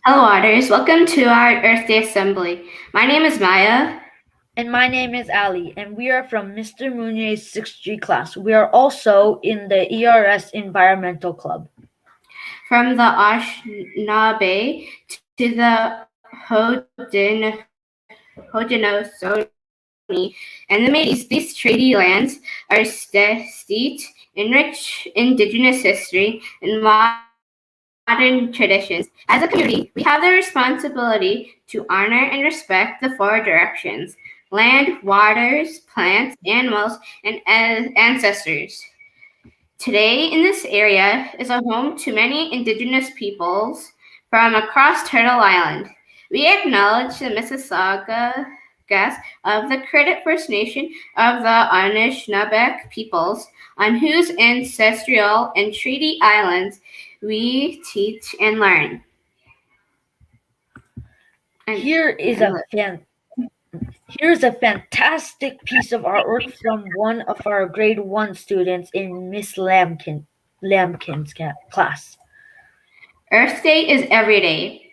Hello, otters. Welcome to our Earth Day Assembly. My name is Maya. And my name is Ali, and we are from Mr. Munier's 6G class. We are also in the ERS Environmental Club. From the Anishinaabe to the Haudenosaunee and the Métis, these treaty lands are steeped in rich indigenous history and modern traditions. As a community, we have the responsibility to honor and respect the four directions: land, waters, plants, animals, and ancestors. Today, in this area, is a home to many indigenous peoples from across Turtle Island. We acknowledge the Mississaugas of the Credit First Nation of the Anishinaabe peoples, on whose ancestral and treaty islands we teach and learn. Here's a fantastic piece of artwork from one of our grade 1 students in Miss Lambkin's class. Earth Day is every day.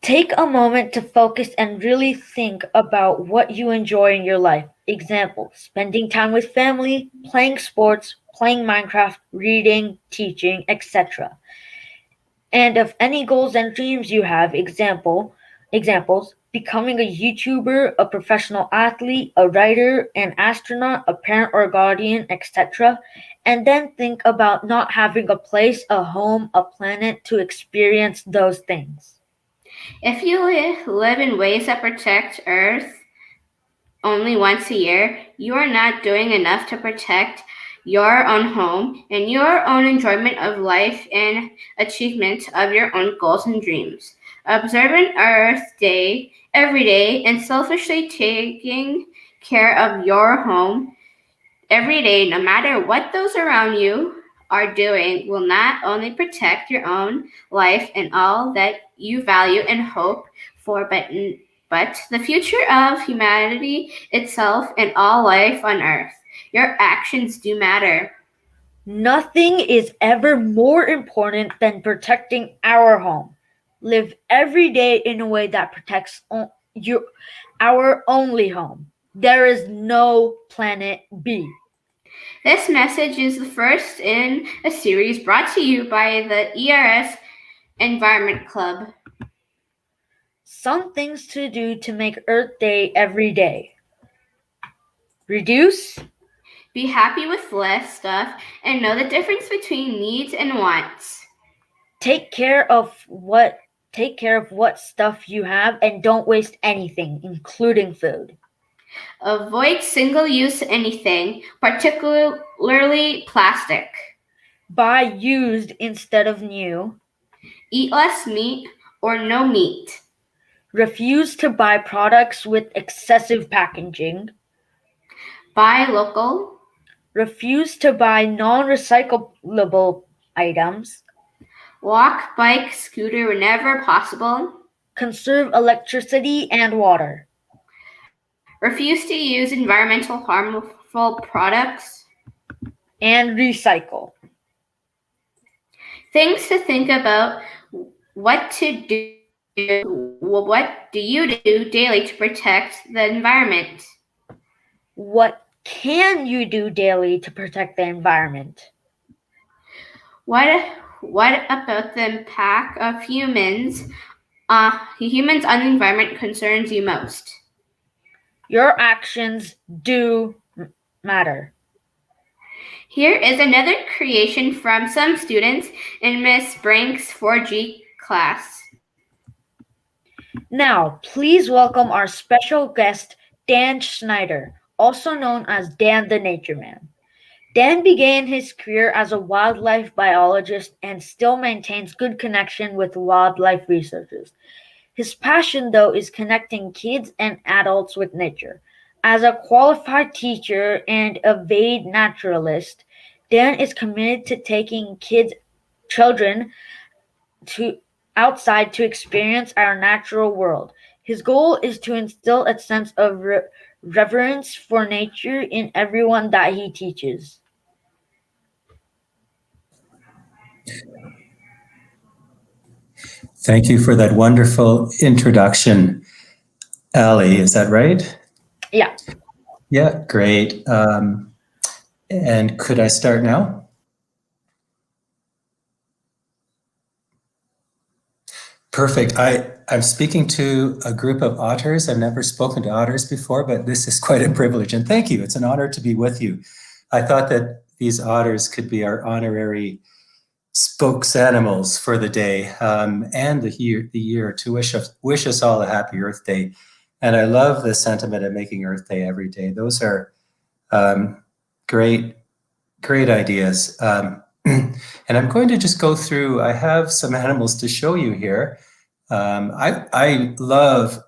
Take a moment to focus and really think about what you enjoy in your life. Example, spending time with family, playing sports, playing Minecraft, reading, teaching, etc. And of any goals and dreams you have, examples, becoming a YouTuber, a professional athlete, a writer, an astronaut, a parent or guardian, etc. And then think about not having a place, a home, a planet to experience those things. If you live in ways that protect Earth only once a year, you are not doing enough to protect your own home and your own enjoyment of life and achievement of your own goals and dreams. Observing Earth Day every day and selfishly taking care of your home every day, no matter what those around you are doing, will not only protect your own life and all that you value and hope for, but the future of humanity itself and all life on Earth. Your actions do matter. Nothing is ever more important than protecting our home. Live every day in a way that protects our only home. There is no planet B. This message is the first in a series brought to you by the ERS Environment Club. Some things to do to make Earth Day every day. Reduce. Be happy with less stuff and know the difference between needs and wants. Take care of what stuff you have and don't waste anything, including food. Avoid single-use anything, particularly plastic. Buy used instead of new. Eat less meat or no meat. Refuse to buy products with excessive packaging. Buy local. Refuse to buy non-recyclable items. Walk, bike, scooter whenever possible. Conserve electricity and water. Refuse to use environmental harmful products. And recycle. Things to think about: what to do. What do you do daily to protect the environment? What can you do daily to protect the environment? What about the impact of humans on the environment concerns you most? Your actions do matter. Here is another creation from some students in Miss Brank's 4G class. Now, please welcome our special guest, Dan Schneider, also known as Dan the Nature Man. Dan began his career as a wildlife biologist and still maintains good connection with wildlife researchers. His passion, though, is connecting kids and adults with nature. As a qualified teacher and avid naturalist, Dan is committed to taking children outside to experience our natural world. His goal is to instill a sense of reverence for nature in everyone that he teaches. Thank you for that wonderful introduction, Ali. Is that right? Yeah. Yeah, great. And could I start now? Perfect. I'm speaking to a group of otters. I've never spoken to otters before, but this is quite a privilege. And thank you. It's an honor to be with you. I thought that these otters could be our honorary spokes animals for the day and the year to wish us all a happy Earth Day. And I love the sentiment of making Earth Day every day. Those are great, great ideas. And I'm going to just go through, I have some animals to show you here. I love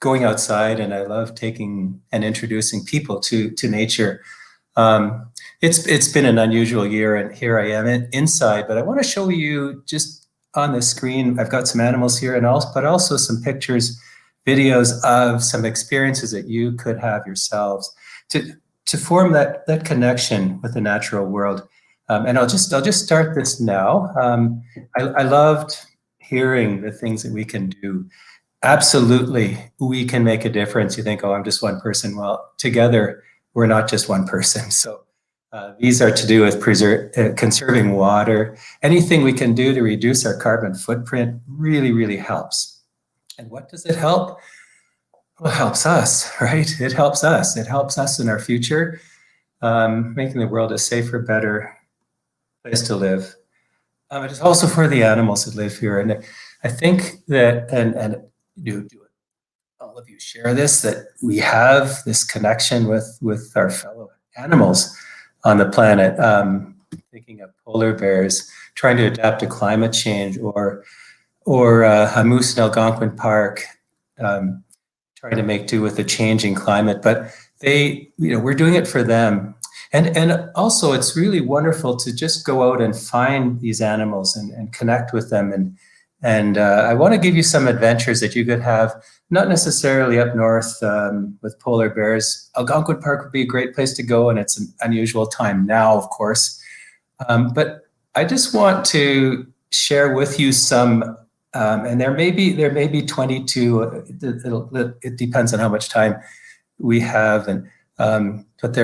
going outside and I love taking and introducing people to nature. It's been an unusual year and here I am inside, but I want to show you just on the screen, I've got some animals here but also some pictures, videos of some experiences that you could have yourselves to form that connection with the natural world. And I'll just start this now. I loved hearing the things that we can do. Absolutely, we can make a difference. You think, oh, I'm just one person. Well, together, we're not just one person. So these are to do with conserving water. Anything we can do to reduce our carbon footprint really, really helps. And what does it help? Well, it helps us, right? It helps us. It helps us in our future, making the world a safer, better place to live. It is also for the animals that live here. And I think that, and do all of you share this, that we have this connection with our fellow animals on the planet. Thinking of polar bears trying to adapt to climate change, or a moose in Algonquin Park trying to make do with the changing climate. But we're doing it for them. And also, it's really wonderful to just go out and find these animals and connect with them. And I want to give you some adventures that you could have, not necessarily up north with polar bears. Algonquin Park would be a great place to go, and it's an unusual time now, of course. But I just want to share with you some, and there may be 22. It depends on how much time we have, but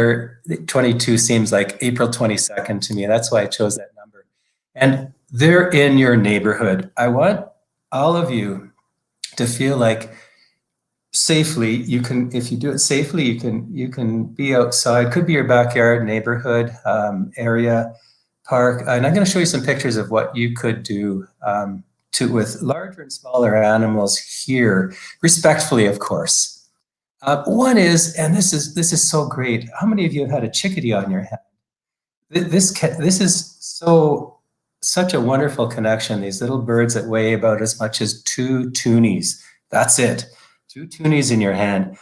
22 seems like April 22nd to me. That's why I chose that number. And they're in your neighborhood. I want all of you to feel like safely, if you do it safely, you can be outside. Could be your backyard, neighborhood, area, park. And I'm going to show you some pictures of what you could do with larger and smaller animals here, respectfully, of course. One is, and this is so great. How many of you have had a chickadee on your head? This is such a wonderful connection. These little birds that weigh about as much as 2 toonies. That's it. 2 toonies in your hand.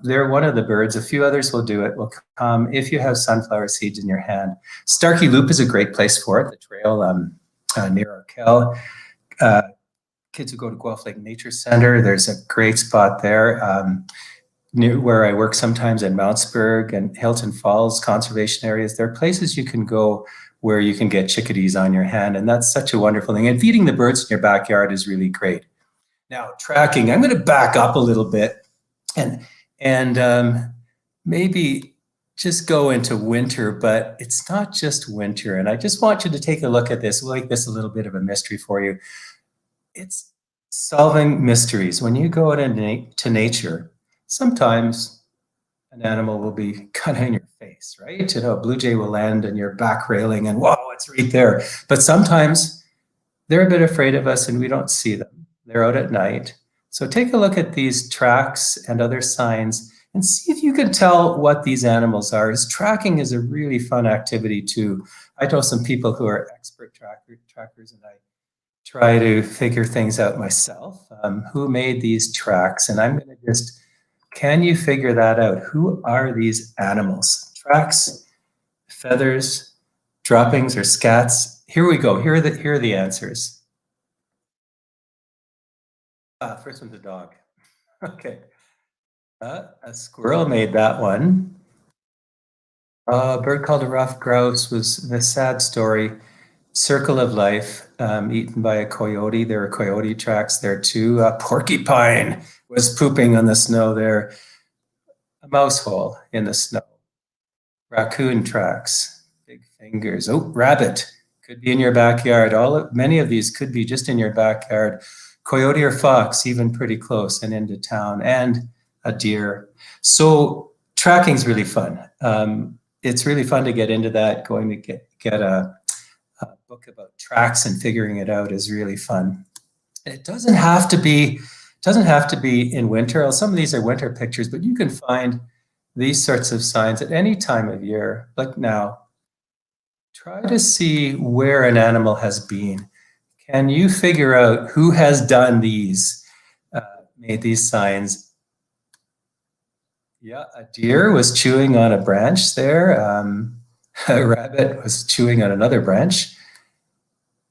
They're one of the birds. A few others will do it. Will come if you have sunflower seeds in your hand. Starkey Loop is a great place for it. The trail near Arkell. Kids who go to Guelph Lake Nature Center, there's a great spot there. Near where I work sometimes in Mountsburg and Hilton Falls conservation areas, there are places you can go where you can get chickadees on your hand, and that's such a wonderful thing. And feeding the birds in your backyard is really great. Now, tracking, I'm going to back up a little bit and maybe just go into winter, but it's not just winter. And I just want you to take a look at this. We'll make this a little bit of a mystery for you. It's solving mysteries. When you go out into nature, sometimes an animal will be kind of in your face, right? A blue jay will land in your back railing and whoa, it's right there. But sometimes they're a bit afraid of us and we don't see them. They're out at night. So take a look at these tracks and other signs and see if you can tell what these animals are. Tracking is a really fun activity too. I know some people who are expert trackers, and I try to figure things out myself. Who made these tracks? And I'm going to can you figure that out? Who are these animals? Tracks, feathers, droppings, or scats? Here we go. Here are the answers. First one's a dog. Okay. A squirrel made that one. A bird called a ruffed grouse was the sad story. circle of life, eaten by a coyote. There are coyote tracks there too. A porcupine was pooping on the snow there. A mouse hole in the snow. Raccoon tracks, big fingers. Oh, rabbit could be in your backyard. Many of these could be just in your backyard. Coyote or fox, even pretty close and into town, and a deer. So tracking is really fun. It's really fun to get into that. Going to get a book about tracks and figuring it out is really fun. It doesn't have to be in winter. Some of these are winter pictures, but you can find these sorts of signs at any time of year. Like now, try to see where an animal has been. Can you figure out who has done these, made these signs? Yeah, a deer was chewing on a branch there. A rabbit was chewing on another branch.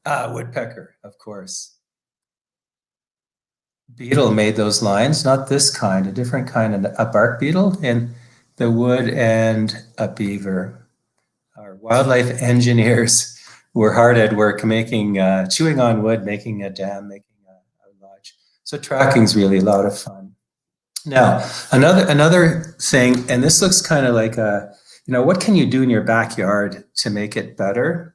Woodpecker, of course. Beetle made those lines, not this kind, a different kind, a bark beetle in the wood, and a beaver. Our wildlife engineers were hard at work making, chewing on wood, making a dam, making a lodge. So tracking's really a lot of fun. Now, another thing, and this looks kind of like what can you do in your backyard to make it better?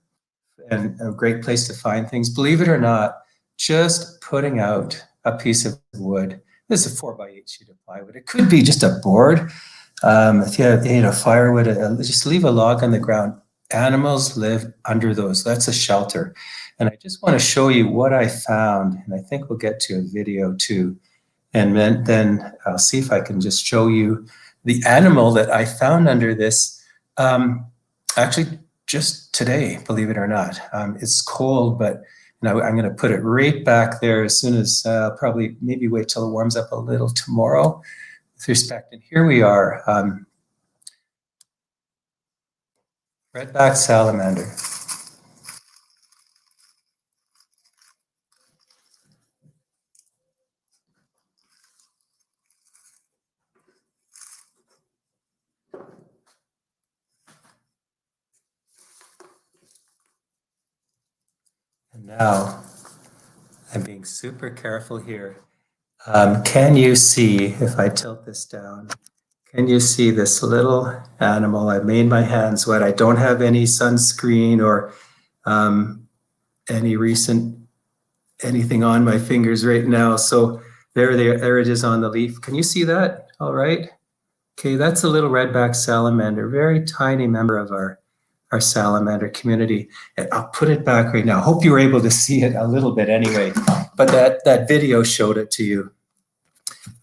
And a great place to find things. Believe it or not, just putting out a piece of wood. This is a 4x8 sheet of plywood. It could be just a board. If you have firewood, just leave a log on the ground. Animals live under those. That's a shelter. And I just want to show you what I found. And I think we'll get to a video too. And then I'll see if I can just show you the animal that I found under this. Actually, just today, believe it or not. It's cold, but I'm going to put it right back there as soon as probably maybe wait till it warms up a little tomorrow with respect. And here we are, redback salamander. And now, I'm being super careful here. Can you see, if I tilt this down, can you see this little animal? I've made my hands wet. I don't have any sunscreen or anything on my fingers right now. So there it is on the leaf. Can you see that? All right. Okay, that's a little redback salamander, very tiny member of our salamander community. And I'll put it back right now. Hope you were able to see it a little bit anyway, but that video showed it to you.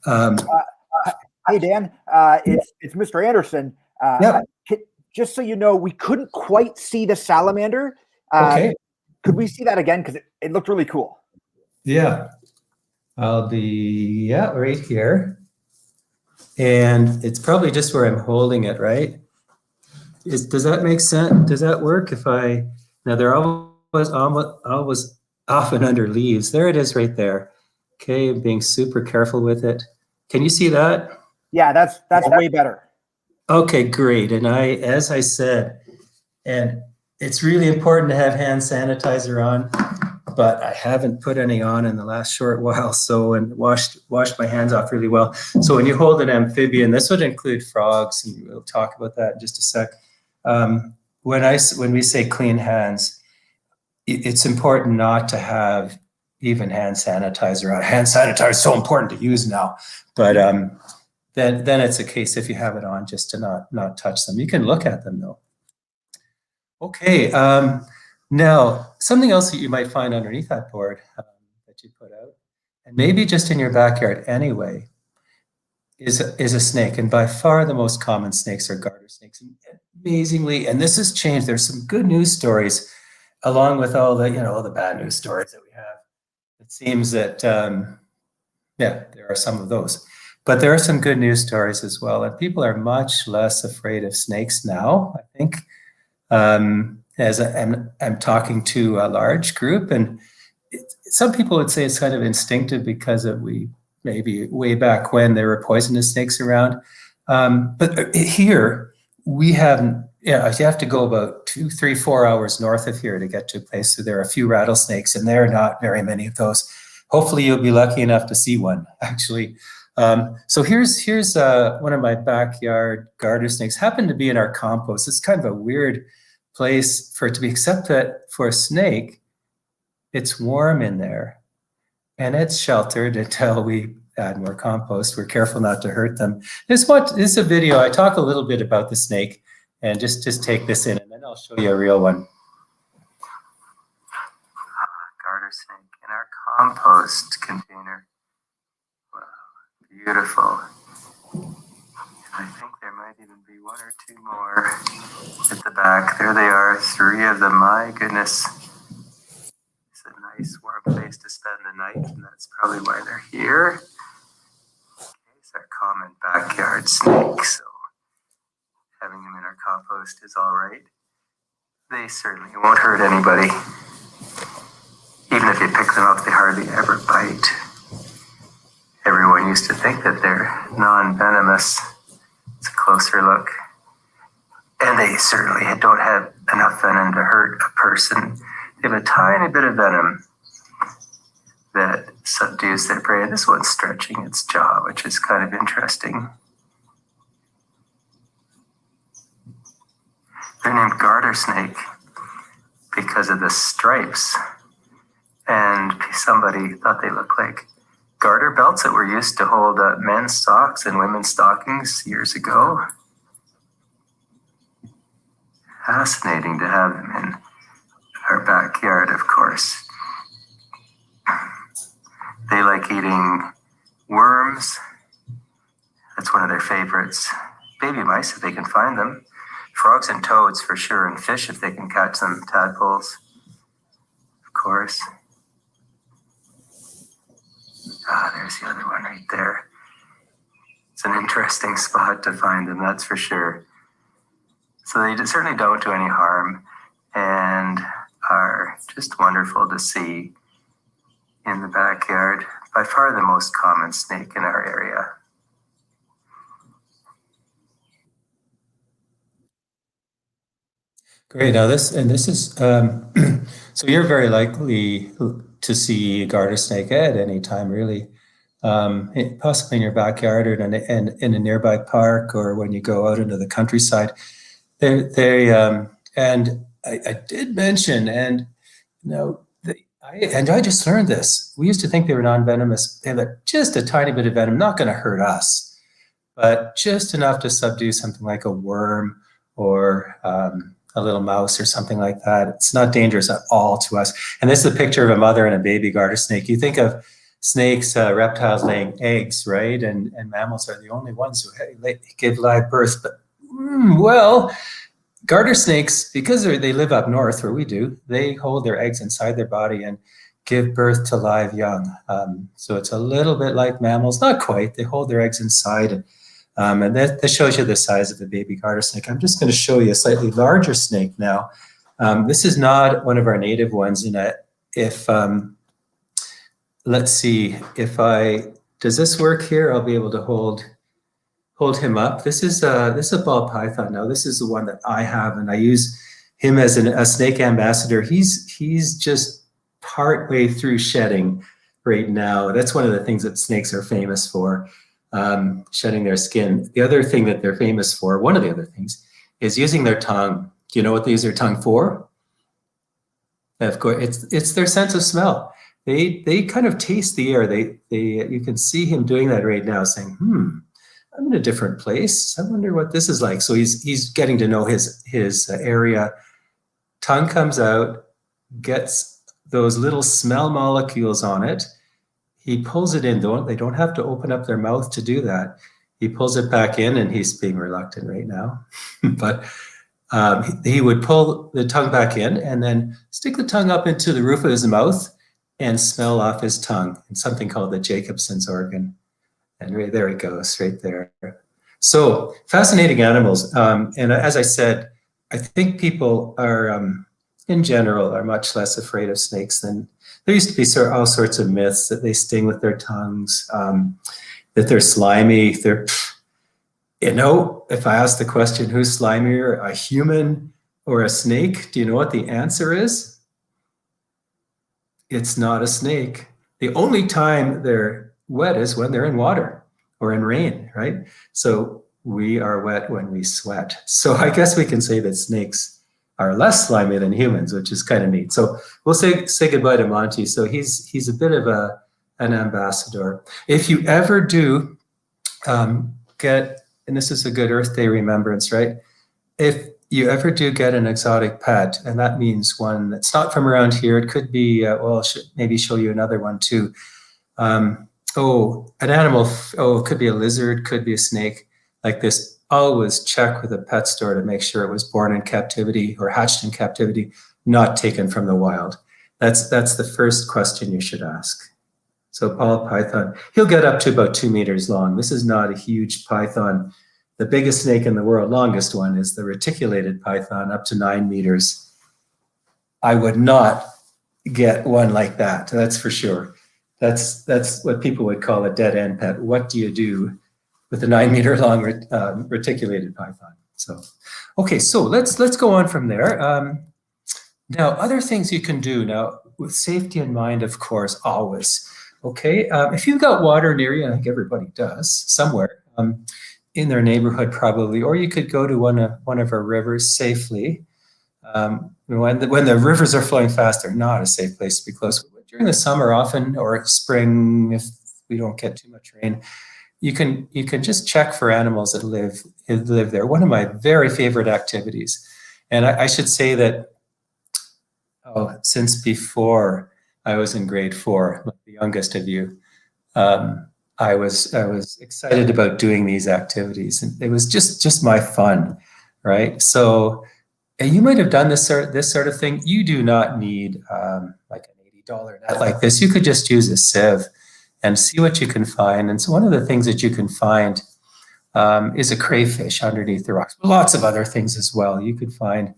Hey, Dan, it's Mr. Anderson. Yep. Just so you know, we couldn't quite see the salamander. Okay. Could we see that again? Because it looked really cool. Yeah. I'll be, right here. And it's probably just where I'm holding it, right? Does that make sense? Does that work? Now they're always often under leaves. There it is right there. Okay, I'm being super careful with it. Can you see that? Yeah, that's way better. Okay, great. And as I said, and it's really important to have hand sanitizer on, but I haven't put any on in the last short while, and washed my hands off really well. So when you hold an amphibian, this would include frogs, and we'll talk about that in just a sec. When we say clean hands, it's important not to have even hand sanitizer on. Hand sanitizer is so important to use now, but then it's a case if you have it on just to not touch them. You can look at them though. Okay, now something else that you might find underneath that board that you put out, and maybe just in your backyard anyway, is a snake. And by far the most common snakes are garter snakes. And amazingly, and this has changed, there's some good news stories along with all the bad news stories that we have. It seems that, there are some of those. But there are some good news stories as well. And people are much less afraid of snakes now, I think. As I'm talking to a large group, and some people would say it's kind of instinctive because maybe way back when there were poisonous snakes around. But here we have Yeah, you have to go about 2, 3, 4 hours north of here to get to a place. So there are a few rattlesnakes, and there are not very many of those. Hopefully, you'll be lucky enough to see one, actually. So here's one of my backyard garter snakes. Happened to be in our compost. It's kind of a weird place for it to be, except that for a snake, it's warm in there, and it's sheltered until we add more compost. We're careful not to hurt them. This is a video. I talk a little bit about the snake, and just take this in, and then I'll show you a real one. Garter snake in our compost container. Wow, beautiful. I think there might even be 1 or 2 more at the back. There they are, 3 of them. My goodness. It's a nice warm place to spend the night, and that's probably why they're here. Okay, it's our common backyard snake, so having them in our compost is all right. They certainly won't hurt anybody. Even if you pick them up, they hardly ever bite. Everyone used to think that they're non-venomous. It's a closer look. And they certainly don't have enough venom to hurt a person. They have a tiny bit of venom that subdues their prey. And this one's stretching its jaw, which is kind of interesting. They're named garter snake because of the stripes. And somebody thought they looked like garter belts that were used to hold men's socks and women's stockings years ago. Fascinating to have them in our backyard, of course. They like eating worms. That's one of their favorites. Baby mice, if they can find them. Frogs and toads for sure, and fish if they can catch them. Tadpoles, of course. There's the other one right there. It's an interesting spot to find them, that's for sure. So they certainly don't do any harm and are just wonderful to see in the backyard. By far the most common snake in our area. Great. Now this is so you're very likely to see garter snake at any time, really, possibly in your backyard or in a nearby park, or when you go out into the countryside. And I did mention, and I just learned this. We used to think they were non-venomous. They have just a tiny bit of venom, not going to hurt us, but just enough to subdue something like a worm or a little mouse or something like that. It's not dangerous at all to us. And this is a picture of a mother and a baby garter snake. You think of snakes, reptiles laying eggs, right? And mammals are the only ones who give live birth. But, well, garter snakes, because they live up north where we do, they hold their eggs inside their body and give birth to live young. So it's a little bit like mammals, not quite. They hold their eggs inside. And that shows you the size of the baby garter snake. I'm just going to show you a slightly larger snake now. This is not one of our native ones. Let's see, does this work here? I'll be able to hold him up. This is a ball python. Now this is the one that I have, and I use him as a snake ambassador. He's just partway through shedding right now. That's one of the things that snakes are famous for. Shedding their skin. The other thing that they're famous for, one of the other things, is using their tongue. Do you know what they use their tongue for? Of course, it's their sense of smell. They kind of taste the air. You can see him doing that right now, saying, I'm in a different place. I wonder what this is like. So he's getting to know his area. Tongue comes out, gets those little smell molecules on it. He pulls it in. They don't have to open up their mouth to do that. He pulls it back in, and he's being reluctant right now. But he would pull the tongue back in and then stick the tongue up into the roof of his mouth and smell off his tongue in something called the Jacobson's organ. And right there it goes, right there. So fascinating animals. And as I said, I think people are, in general, are much less afraid of snakes than. There used to be all sorts of myths that they sting with their tongues, that they're slimy. You know, if I ask the question, who's slimier, a human or a snake, do you know what the answer is? It's not a snake. The only time they're wet is when they're in water or in rain, right? So we are wet when we sweat. So I guess we can say that snakes are less slimy than humans, which is kind of neat. So we'll say goodbye to Monty. So he's a bit of an ambassador. If you ever do get, and this is a good Earth Day remembrance, right? If you ever do get an exotic pet, and that means one that's not from around here, it could be, well, I'll maybe show you another one too. An animal, it could be a lizard, could be a snake like this. Always check with a pet store to make sure it was born in captivity or hatched in captivity, not taken from the wild. That's the first question you should ask. So ball python, he'll get up to about 2 meters long. This is not a huge python. The biggest snake in the world, longest one, is the reticulated python, up to 9 meters. I would not get one like that, that's for sure. That's what people would call a dead end pet. What do you do with a 9 meter long reticulated python? So, okay, so let's go on from there. Now, other things you can do now with safety in mind, of course, always. Okay, if you've got water near you, I think everybody does somewhere in their neighborhood probably, or you could go to one of our rivers safely. When the rivers are flowing fast, they're not a safe place to be close. During the summer, often, or spring, if we don't get too much rain, you can just check for animals that live there. One of my very favorite activities, and I should say that since before I was in grade 4, like the youngest of you, I was excited about doing these activities, and it was just my fun, right? So you might have done this sort of thing. You do not need like an $80 net like this. You could just use a sieve and see what you can find. And so one of the things that you can find is a crayfish underneath the rocks. Lots of other things as well. You could find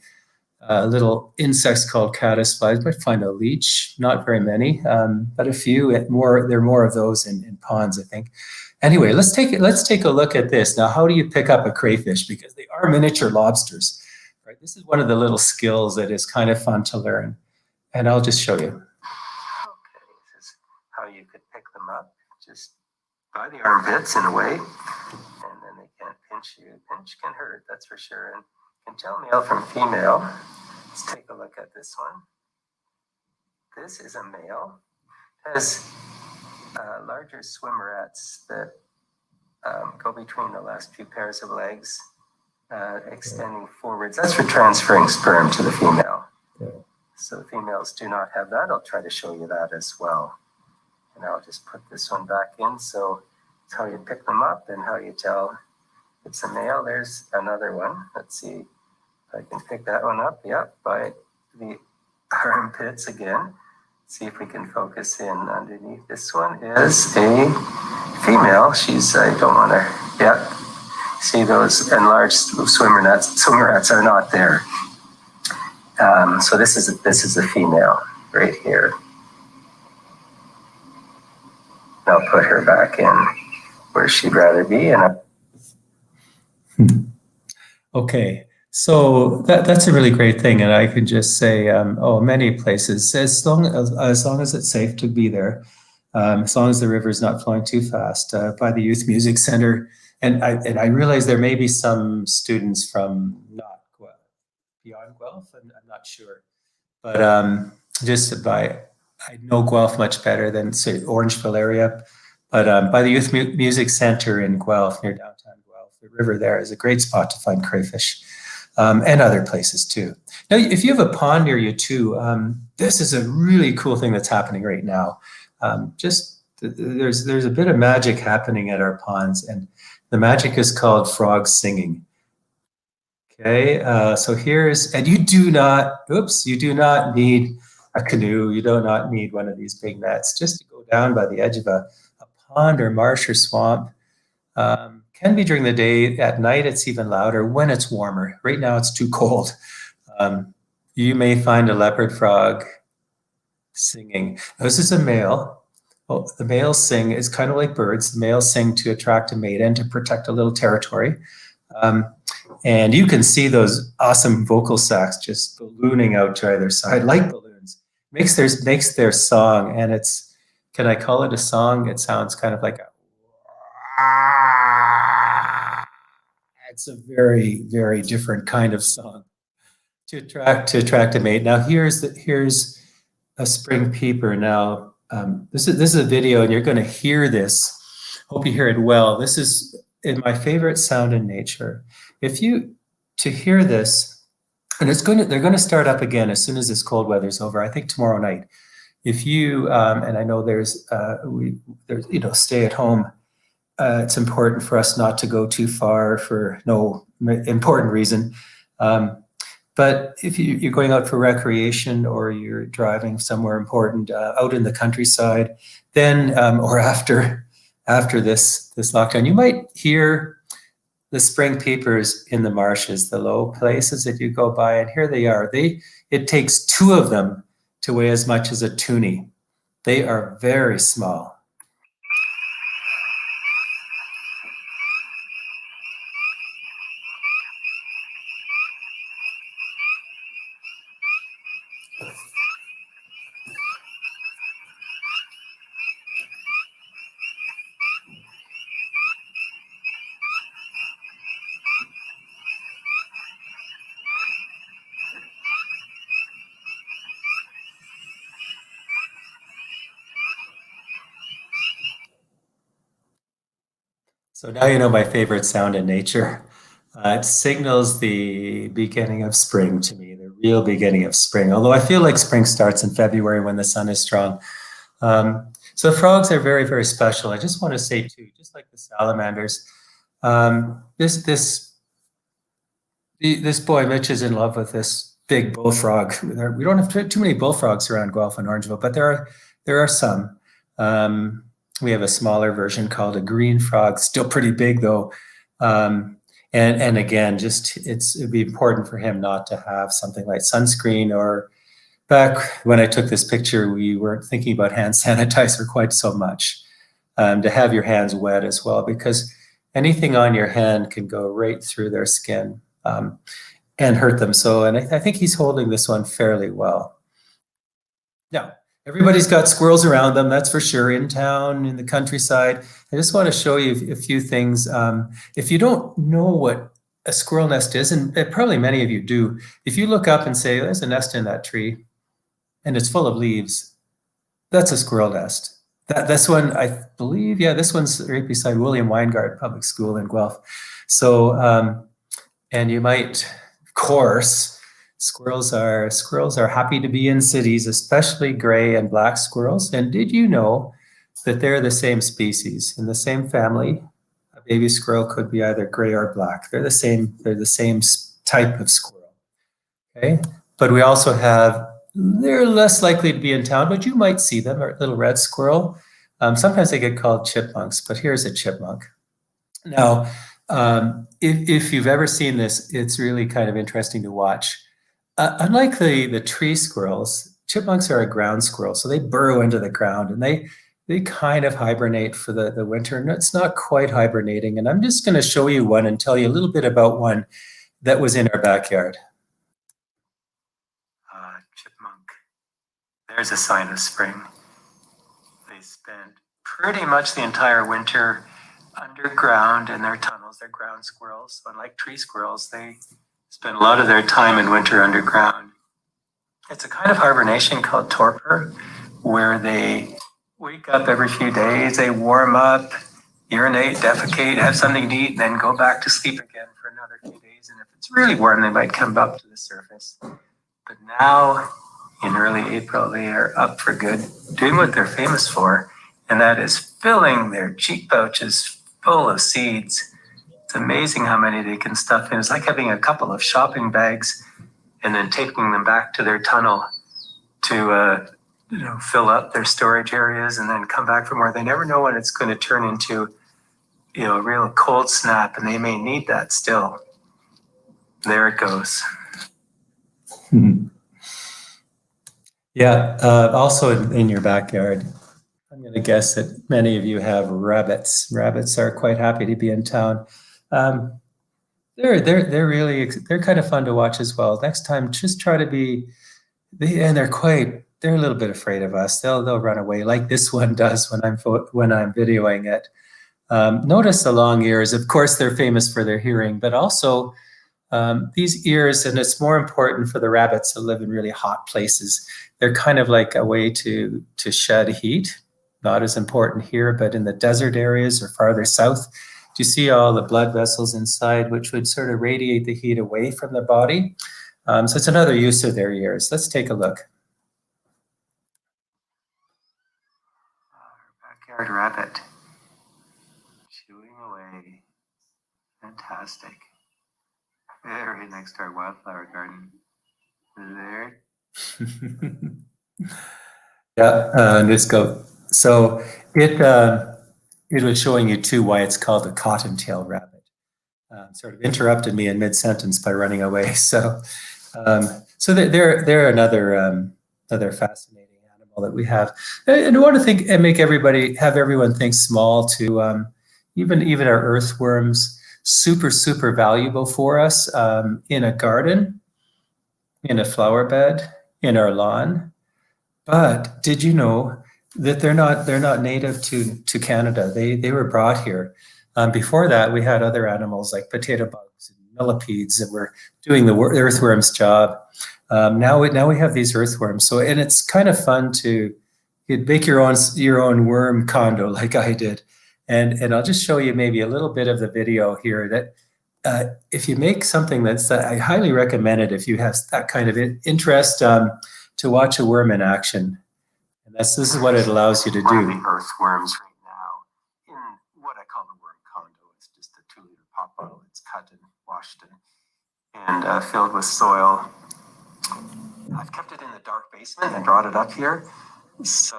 little insects called caddisflies. You might find a leech, not very many, but a few. There are more of those in ponds, I think. Anyway, let's take a look at this. Now, how do you pick up a crayfish? Because they are miniature lobsters, right? This is one of the little skills that is kind of fun to learn. And I'll just show you. Okay, this is how you could pick them up. Just by the armpits in a way. And then they can't pinch you. Pinch can hurt, that's for sure. And can tell male from female. Let's take a look at this one. This is a male. It has larger swimmerets that go between the last few pairs of legs, extending forwards. That's for transferring sperm to the female. So females do not have that. I'll try to show you that as well. And I'll just put this one back in. So it's how you pick them up and how you tell it's a male. There's another one. Let's see. I can pick that one up, by the armpits again. See if we can focus in underneath. This one is a female. I don't want to, see those enlarged swimmerets are not there. So this is a female right here. I'll put her back in where she'd rather be. Okay. So that's a really great thing, and I could just say, many places, as long as it's safe to be there, as long as the river is not flowing too fast, by the Youth Music Center, and I realize there may be some students from not Guelph, beyond Guelph, and I'm not sure, but I know Guelph much better than say Orangeville area, but by the Youth Music Center in Guelph, near downtown Guelph, the river there is a great spot to find crayfish. And other places too. Now, if you have a pond near you too, this is a really cool thing that's happening right now. There's a bit of magic happening at our ponds, and the magic is called frog singing. Okay, so and you do not need a canoe. You do not need one of these big nets. Just to go down by the edge of a pond or marsh or swamp. Can be during the day. At night, it's even louder when it's warmer. Right now, it's too cold. You may find a leopard frog singing. This is a male. well, the males sing is kind of like birds. The males sing to attract a mate and to protect a little territory. And you can see those awesome vocal sacs just ballooning out to either side like balloons. Makes their song, and it's, can I call it a song? It sounds kind of like a, it's a very, very different kind of song to attract a mate. Now here's a spring peeper. Now this is a video, and you're going to hear this. Hope you hear it well. This is my favorite sound in nature. If you to hear this, and they're going to start up again as soon as this cold weather's over. I think tomorrow night. If you and I know there's stay at home. It's important for us not to go too far for no important reason. But if you're going out for recreation or you're driving somewhere important out in the countryside, then or after this lockdown, you might hear the spring peepers in the marshes, the low places that you go by, and here they are. It takes two of them to weigh as much as a toonie. They are very small. So now you know my favorite sound in nature. It signals the beginning of spring to me, the real beginning of spring. Although I feel like spring starts in February when the sun is strong. So frogs are very, very special. I just want to say too, just like the salamanders, this boy Mitch is in love with this big bullfrog. We don't have too many bullfrogs around Guelph and Orangeville, but there are some. We have a smaller version called a green frog, still pretty big though. And again, it'd be important for him not to have something like sunscreen, or back when I took this picture, we weren't thinking about hand sanitizer quite so much. To have your hands wet as well, because anything on your hand can go right through their skin and hurt them. So, and I think he's holding this one fairly well. Now, everybody's got squirrels around them, that's for sure, in town, in the countryside. I just want to show you a few things. If you don't know what a squirrel nest is, and probably many of you do, if you look up and say, there's a nest in that tree, and it's full of leaves, that's a squirrel nest. This one, I believe, yeah, this one's right beside William Weingart Public School in Guelph. So, and you might, of course, squirrels are happy to be in cities, especially gray and black squirrels. And did you know that they're the same species in the same family? A baby squirrel could be either gray or black. They're the same type of squirrel. Okay, but we also have, they're less likely to be in town, but you might see them, a little red squirrel. Sometimes they get called chipmunks, but here's a chipmunk. Now, if you've ever seen this, it's really kind of interesting to watch. Unlike the tree squirrels, chipmunks are a ground squirrel, so they burrow into the ground and they kind of hibernate for the winter, and it's not quite hibernating. And I'm just going to show you one and tell you a little bit about one that was in our backyard. Chipmunk. There's a sign of spring. They spent pretty much the entire winter underground in their tunnels. They're ground squirrels. So unlike tree squirrels, they spend a lot of their time in winter underground. It's a kind of hibernation called torpor, where they wake up every few days, they warm up, urinate, defecate, have something to eat, and then go back to sleep again for another few days. And if it's really warm, they might come up to the surface. But now, in early April, they are up for good, doing what they're famous for, and that is filling their cheek pouches full of seeds. It's amazing how many they can stuff in. It's like having a couple of shopping bags and then taking them back to their tunnel to fill up their storage areas and then come back for more. They never know when it's going to turn into a real cold snap, and they may need that still. There it goes. Yeah, also in your backyard. I'm going to guess that many of you have rabbits. Rabbits are quite happy to be in town. They're really kind of fun to watch as well. Next time, just try to be, and they're a little bit afraid of us. They'll run away like this one does when I'm videoing it. Notice the long ears. Of course, they're famous for their hearing, but also these ears, and it's more important for the rabbits that live in really hot places. They're kind of like a way to shed heat. Not as important here, but in the desert areas or farther south, do you see all the blood vessels inside, which would sort of radiate the heat away from the body? So it's another use of their ears. Let's take a look. Our backyard rabbit, chewing away. Fantastic. Right next to our wildflower garden. There. Yeah, let's go. So it was showing you too why it's called a cottontail rabbit. Sort of interrupted me in mid-sentence by running away. So they're another fascinating animal that we have. And I want to think and have everyone think small too. Even our earthworms, super valuable for us in a garden, in a flower bed, in our lawn. But did you know that they're not native to Canada? They were brought here. Before that, we had other animals like potato bugs and millipedes that were doing the earthworm's job. Now we have these earthworms. So, and it's kind of fun to make your own worm condo like I did. And I'll just show you maybe a little bit of the video here that if you make something I highly recommend it if you have that kind of interest to watch a worm in action. And this is what it allows you to do. The earthworms right now in what I call the worm condo. It's just a 2-liter pop bottle. It's cut and washed and filled with soil. I've kept it in the dark basement and brought it up here. So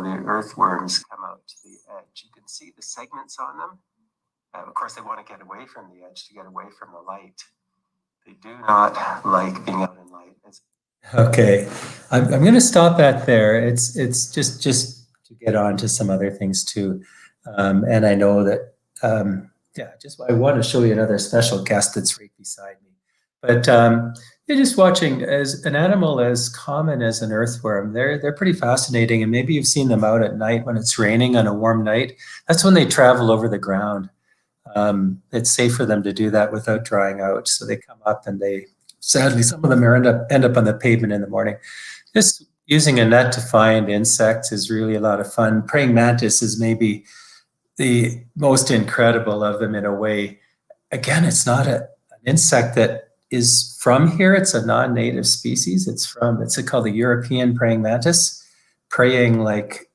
the earthworms come out to the edge. You can see the segments on them. Of course, they want to get away from the edge to get away from the light. They do not like being out in light. Okay, I'm going to stop that there. It's just to get on to some other things too. And I know that, I want to show you another special guest that's right beside me. But you're just watching as an animal as common as an earthworm. They're pretty fascinating. And maybe you've seen them out at night when it's raining on a warm night. That's when they travel over the ground. It's safe for them to do that without drying out. So they come up and sadly, some of them end up on the pavement in the morning. Just using a net to find insects is really a lot of fun. Praying mantis is maybe the most incredible of them in a way. Again, it's not an insect that is from here. It's a non-native species. It's called the European praying mantis, praying like,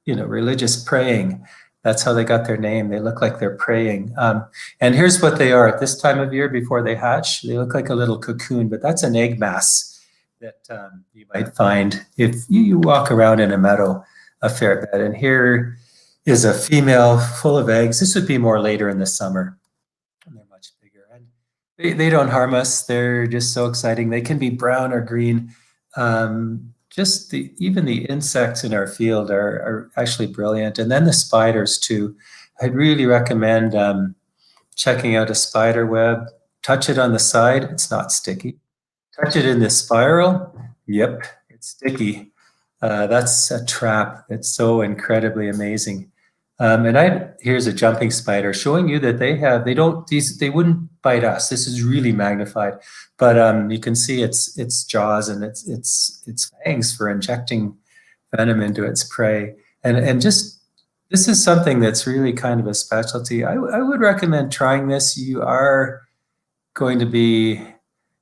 religious praying. That's how they got their name. They look like they're praying. And here's what they are at this time of year before they hatch. They look like a little cocoon, but that's an egg mass that you might find if you walk around in a meadow a fair bit. And here is a female full of eggs. This would be more later in the summer. And they're much bigger. And they don't harm us. They're just so exciting. They can be brown or green. Even the insects in our field are actually brilliant. And then the spiders too. I'd really recommend checking out a spider web. Touch it on the side, it's not sticky. Touch it in the spiral, yep, it's sticky. That's a trap. It's so incredibly amazing. Here's a jumping spider showing you that they wouldn't bite us. This is really magnified, but you can see its jaws and its fangs for injecting venom into its prey. And just this is something that's really kind of a specialty. I would recommend trying this. You are going to be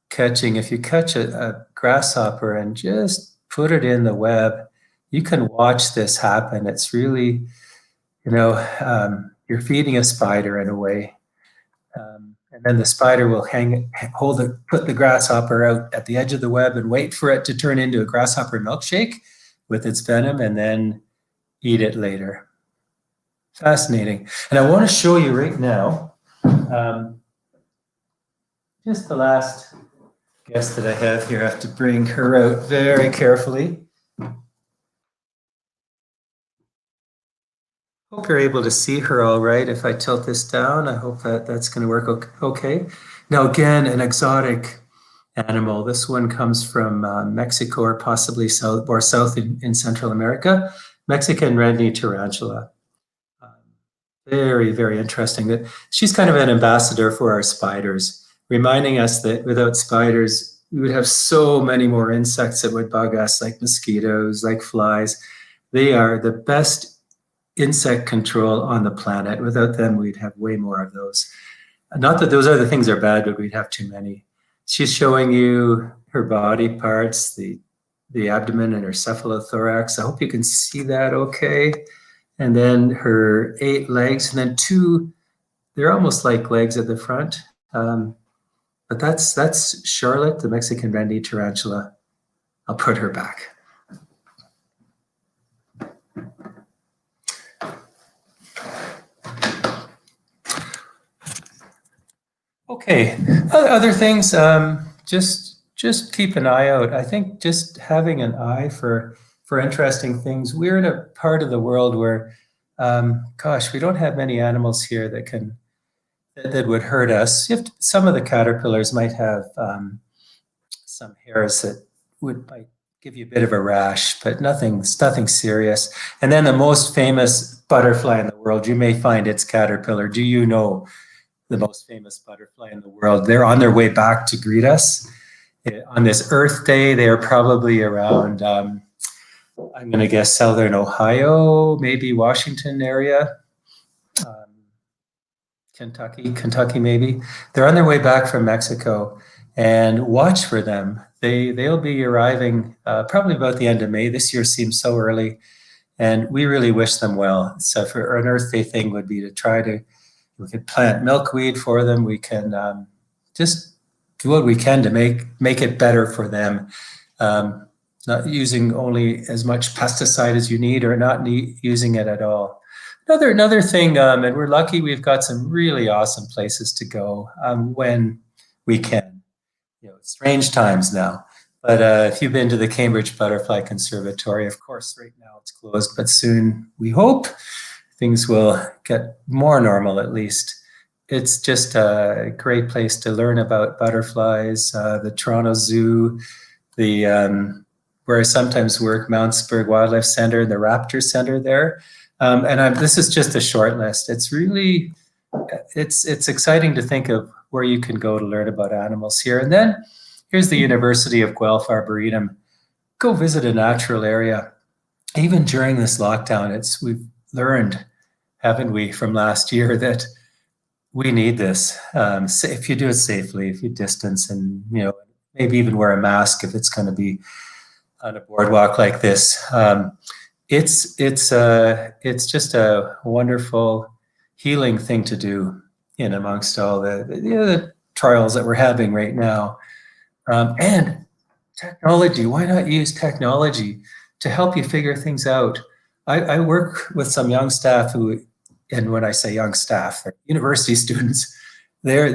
catching, if you catch a grasshopper and just put it in the web, you can watch this happen. It's really, you're feeding a spider in a way. And then the spider will put the grasshopper out at the edge of the web and wait for it to turn into a grasshopper milkshake with its venom and then eat it later. Fascinating. And I want to show you right now, just the last guest that I have here. I have to bring her out very carefully. Hope you're able to see her all right. If I tilt this down, I hope that that's going to work okay. Now, again, an exotic animal. This one comes from Mexico or possibly south in Central America. Mexican red-knee tarantula. Um, Very, very interesting. That she's kind of an ambassador for our spiders, reminding us that without spiders, we would have so many more insects that would bug us, like mosquitoes, like flies. They are the best insect control on the planet. Without them, we'd have way more of those. Not that those other things are bad, but we'd have too many. She's showing you her body parts, the abdomen and her cephalothorax. I hope you can see that okay. And then her 8 legs, and then 2, they're almost like legs at the front. But that's Charlotte, the Mexican red-knee tarantula. I'll put her back. Okay, other things, just keep an eye out. I think just having an eye for interesting things. We're in a part of the world where, gosh, we don't have many animals here that would hurt us. Some of the caterpillars might have some hairs that might give you a bit of a rash, but nothing serious. And then the most famous butterfly in the world, you may find it's caterpillar. Do you know the most famous butterfly in the world? They're on their way back to greet us. On this Earth Day, they are probably around, I'm going to guess Southern Ohio, maybe Washington area, Kentucky maybe. They're on their way back from Mexico, and watch for them. They'll be arriving probably about the end of May. This year seems so early, and we really wish them well. So for an Earth Day thing would be to try to, we could plant milkweed for them. We can just do what we can to make it better for them. Not using only as much pesticide as you need, or not using it at all. Another thing, and we're lucky we've got some really awesome places to go when we can. You know, it's strange times now. But if you've been to the Cambridge Butterfly Conservatory, of course, right now it's closed, but soon we hope things will get more normal at least. It's just a great place to learn about butterflies. The Toronto Zoo, where I sometimes work, Mountsburg Wildlife Center, the Raptor Center there. This is just a short list. It's really, it's exciting to think of where you can go to learn about animals here. And then here's the University of Guelph Arboretum. Go visit a natural area. Even during this lockdown, we've learned, haven't we, from last year that we need this. If you do it safely, if you distance, and maybe even wear a mask if it's going to be on a boardwalk like this. It's just a wonderful healing thing to do in amongst all the trials that we're having right now. And technology, why not use technology to help you figure things out? I work with some young staff and when I say young staff, they're university students, they're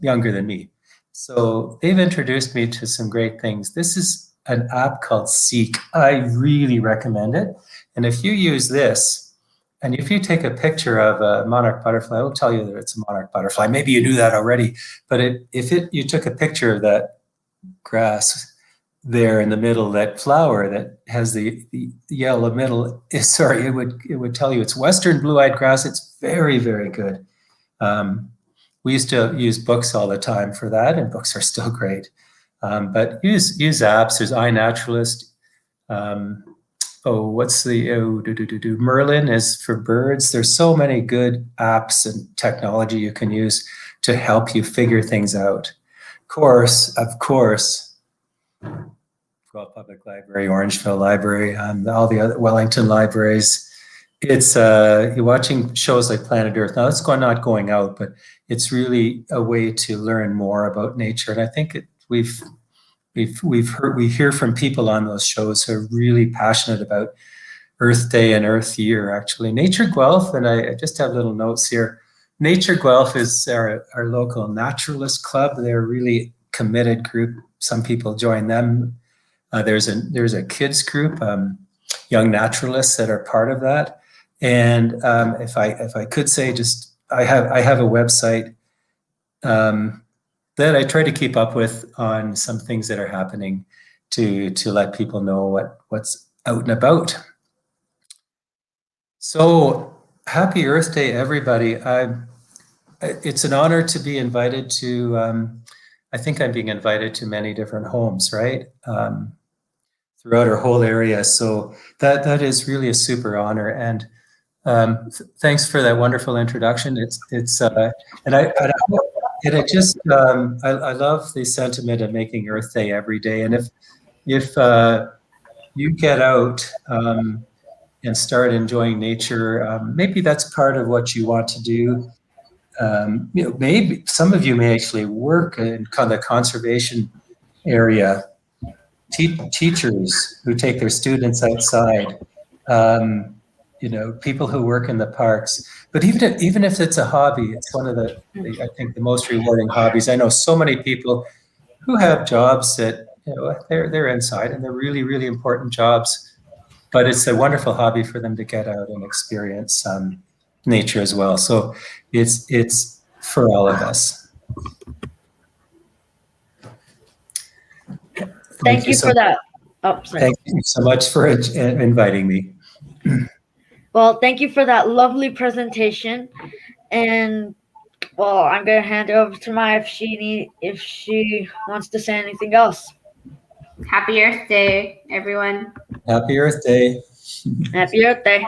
younger than me. So they've introduced me to some great things. This is an app called Seek. I really recommend it. And if you use this, and if you take a picture of a monarch butterfly, it'll tell you that it's a monarch butterfly. Maybe you knew that already, but you took a picture of that grass there in the middle, that flower that has the yellow middle, it would tell you it's Western blue-eyed grass. It's very, very good. We used to use books all the time for that, and books are still great. But use apps. There's iNaturalist. Merlin is for birds. There's so many good apps and technology you can use to help you figure things out. Of course, Guelph Public Library, Orangeville Library, all the other Wellington libraries. It's you're watching shows like Planet Earth. Now it's not going out, but it's really a way to learn more about nature. And I think we hear from people on those shows who are really passionate about Earth Day and Earth Year. Actually, Nature Guelph, and I just have little notes here. Nature Guelph is our local naturalist club. They're a really committed group. Some people join them. There's a kids group, young naturalists that are part of that. And if I could say, just I have a website that I try to keep up with on some things that are happening to let people know what's out and about. So happy Earth Day, everybody. It's an honor to be invited to, I think I'm being invited to many different homes, right? Throughout our whole area. So that is really a super honor. And thanks for that wonderful introduction. I just I love the sentiment of making Earth Day every day. And if you get out and start enjoying nature, maybe that's part of what you want to do. Maybe some of you may actually work in kind of the conservation area. Teachers who take their students outside. People who work in the parks. But even if it's a hobby, it's one of the I think the most rewarding hobbies. I know so many people who have jobs that they're inside and they're really, really important jobs, but it's a wonderful hobby for them to get out and experience nature as well. So it's for all of us. Thank you for that. Oh, sorry. Thank you so much for inviting me. Well, thank you for that lovely presentation. And well, I'm gonna hand it over to Maya if she wants to say anything else. Happy Earth Day, everyone. Happy Earth Day. Happy Earth Day.